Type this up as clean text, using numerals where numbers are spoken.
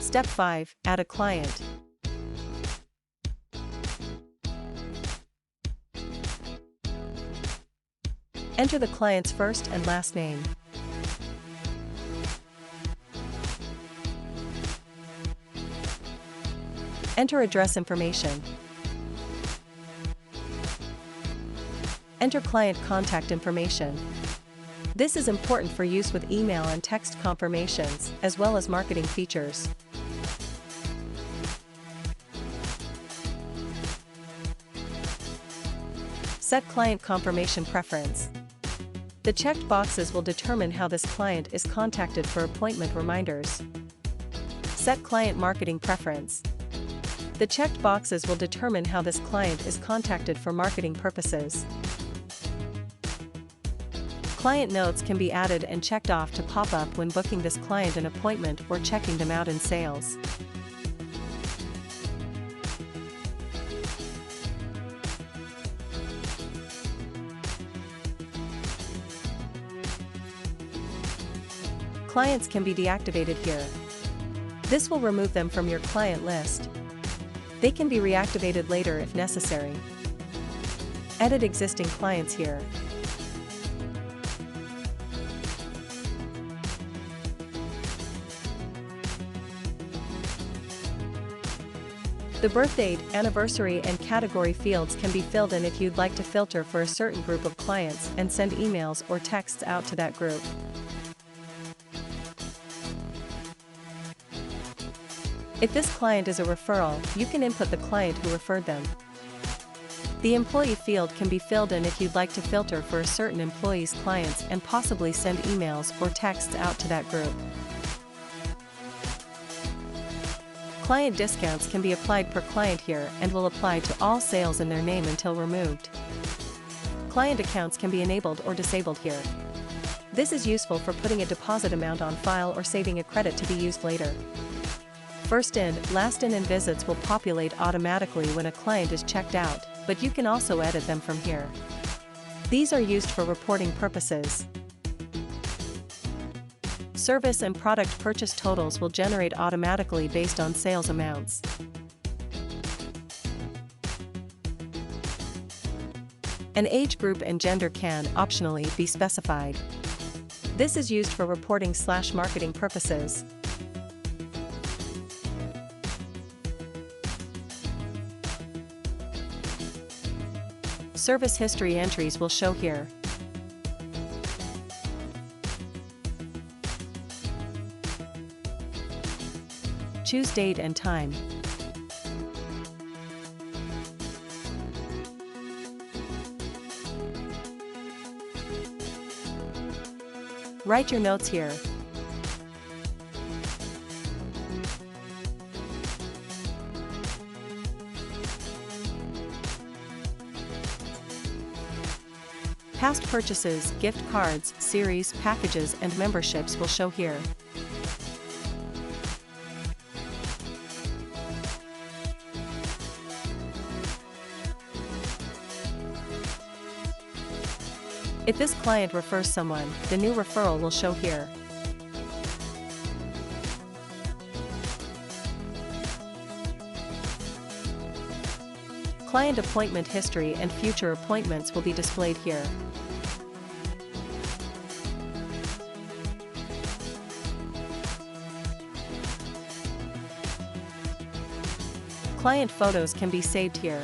Step 5. Add a client. Enter the client's first and last name. Enter address information. Enter client contact information. This is important for use with email and text confirmations, as well as marketing features. Set client confirmation preference. The checked boxes will determine how this client is contacted for appointment reminders. Set client marketing preference. The checked boxes will determine how this client is contacted for marketing purposes. Client notes can be added and checked off to pop up when booking this client an appointment or checking them out in sales. Clients can be deactivated here. This will remove them from your client list. They can be reactivated later if necessary. Edit existing clients here. The birth date, anniversary and category fields can be filled in if you'd like to filter for a certain group of clients and send emails or texts out to that group. If this client is a referral, you can input the client who referred them. The employee field can be filled in if you'd like to filter for a certain employee's clients and possibly send emails or texts out to that group. Client discounts can be applied per client here and will apply to all sales in their name until removed. Client accounts can be enabled or disabled here. This is useful for putting a deposit amount on file or saving a credit to be used later. First in, last in and visits will populate automatically when a client is checked out, but you can also edit them from here. These are used for reporting purposes. Service and product purchase totals will generate automatically based on sales amounts. An age group and gender can, optionally, be specified. This is used for reporting/marketing purposes. Service history entries will show here. Choose date and time. Write your notes here. Past purchases, gift cards, series, packages and memberships will show here. If this client refers someone, the new referral will show here. Client appointment history and future appointments will be displayed here. Client photos can be saved here.